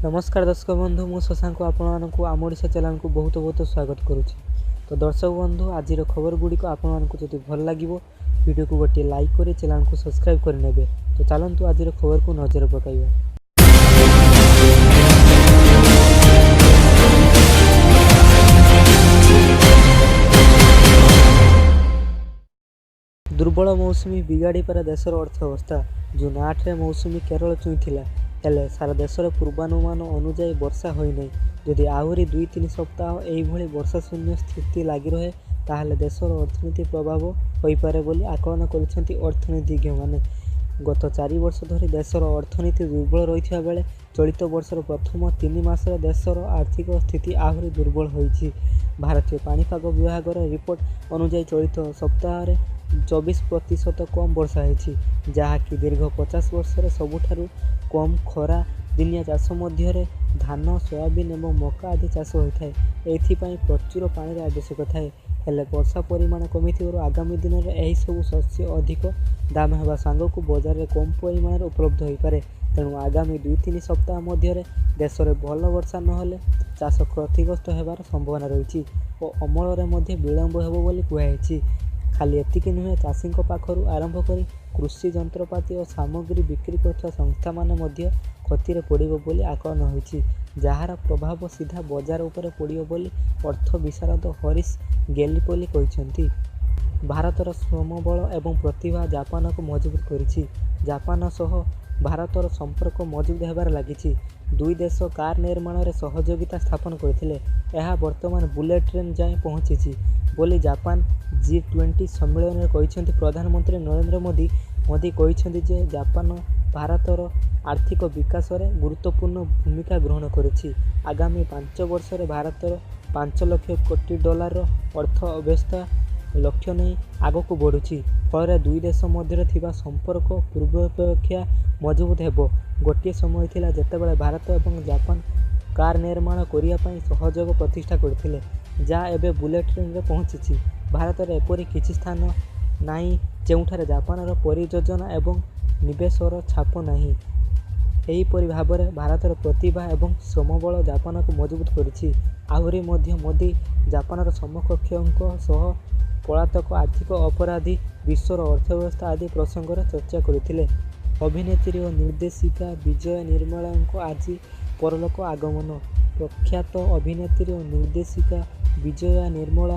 नमस्कार दर्शक बंधु मु शशांक आपको आम ओडिशा चैनल को बहुत बहुत स्वागत करुच्ची। तो दर्शक बंधु आज खबर गुड़िक आपको भल लगे वीडियो को गोटे लाइक कर चैनल को सब्सक्राइब करने। तो चलतु आज खबर को नजर पकाइबा। दुर्बल मौसुमी बिगाड़ी पारे देशर अर्थव्यवस्था। जून 8 रे मौसुमी केरल छुईथिला हेले सारा देशर पूर्वानुमान अनुजाई वर्षा होइनाई। जदि आहुरी 2-3 सप्ताह एइभଳି वर्षा शून्य स्थिति लगी रहे ताहले देशर अर्थनीति प्रभाव होइपारे बोली आकलन करिसेंती अर्थनीतिज्ञ माने। गत 4 वर्ष धरि देशर अर्थनीति दुर्बल रहिथिबा बेले चलित वर्षर प्रथम 3 मासरे देशर आर्थिक स्थिति आहुरी दुर्बल होइछि। भारतीय पाणीपाग विभागर रिपोर्ट अनुजाई चलित सप्ताह 24% कम वर्षा होइछि, जहाँकि दीर्घ 50 वर्षर सबुठारु कम खरा दिनिया चाष मध्य धान, सोयाबीन एवं मका आदि चाष होइथाय। एथिपाई प्रचुर पानी आवश्यक थाए, हेले वर्षा परिमाण कमिथिबारु आगामी दिन में एही सबु शस्य अधिक दाम हेबा सांगकु बजार में कम परिमाण उपलब्ध होइपारे। तेणु आगामी 2-3 सप्ताह मध्य देश में भल वर्षा नहेले चाष क्षतिग्रस्त हेबार संभावना रही और अमल में विलंब हेबो बोली कुहाଯାଇଛି। खाली एतिकी नुहे, चाषी पाखरु आरंभ करी कृषि जंत्रपाति और सामग्री बिक्री करथवा संस्था माने मध्य क्षति पड़िबो बोली आकलन होइछि, जहार प्रभाव सीधा बजार उपरे पड़िबो बोली अर्थ विशारद हरीश गेलिपोली कहिसेंती। भारतर श्रमबल एवं प्रतिभा जापान को मजबूत करिछि। जापान सह भारतर संपर्क मजबूत हेबार लागिछि। दुई देश कार निर्माण में सहयोगिता स्थापन करथिले। यह वर्तमान बुलेट ट्रेन जाए पहुंची बोली जापान G20 सम्मेलन में कहिसेंती। प्रधानमंत्री नरेंद्र मोदी कहिसेंती जे जापान भारतर आर्थिक विकास में गुरुत्वपूर्ण भूमिका ग्रहण करिछि। आगामी 5 वर्ष में भारतर $5 लाख कोटी अर्थव्यवस्था लक्ष्य नहीं आगक बढ़ुछि। फल दुई देश मध्य थिबा संपर्क पूर्वापेक्षा मजबूत हेबो। गोटे समय थिला जेतेबेले भारत एवं जापान कार निर्माण करिया पई सहयोग प्रतिष्ठा करथिले, जा एबे बुलेट ट्रेन रे पहुंची। भारत रे एपरि किछि स्थान नाही जेउठारे जापानर परियोजना एवं निवेशर छाप नाही। एहीपरि भाबरे भारतर प्रतिभा एवं श्रमबल जापान को मजबूत करिछि। आहुरी मध्य मोदी जापानर समकक्षों सह पलातक आर्थिक अपराधी, विश्वर अर्थव्यवस्था आदि प्रसंग चर्चा करथिले। अभिनेत्री और निर्देशिका विजय निर्मला आज परलोक आगमन। प्रख्यात अभिनेत्री और निर्देशिका विजया निर्मला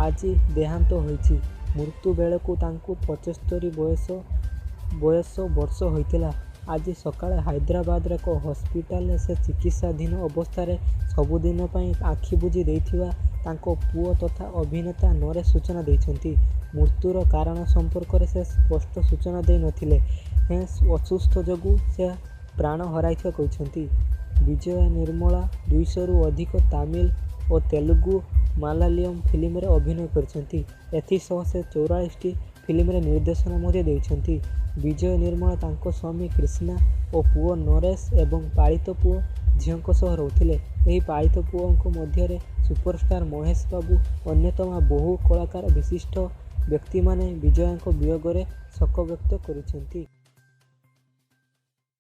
आज देहांत होइछि। मृत्यु बेलकु तांकु 75 बयस वर्ष होइतिला। आज सकाळे हैदराबाद एक हॉस्पिटल से चिकित्साधीन अवस्था सबुदिन पई आखि बुझी देइथिबा तांको पुओ तथा अभिनेता नरेश सूचना देइछन्ति। मृत्युर कारण संपर्क में से स्पष्ट सूचना दे नथिले। असुस्थ जोगु से प्राण हराइथिबा कहिछन्ति। विजया निर्मला 200 रु अधिक तमिल और तेलुगु मलयालम फिल्म रे अभिनय करिसेंति। एथिसह से 44टी फिल्म रे निर्देशन मध्य देइछन्ति। विजय निर्मला तांको स्वामी कृष्णा और पुओ नरेश एवं पालित पुओ झीओं सह रहउथिले। एही पालित पुओं मध्य सुपरस्टार महेश बाबू अन्यतम। बहु कलाकार विशिष्ट व्यक्ति माने विजयଙ୍କ वियोग रे शोक व्यक्त करिसेंति।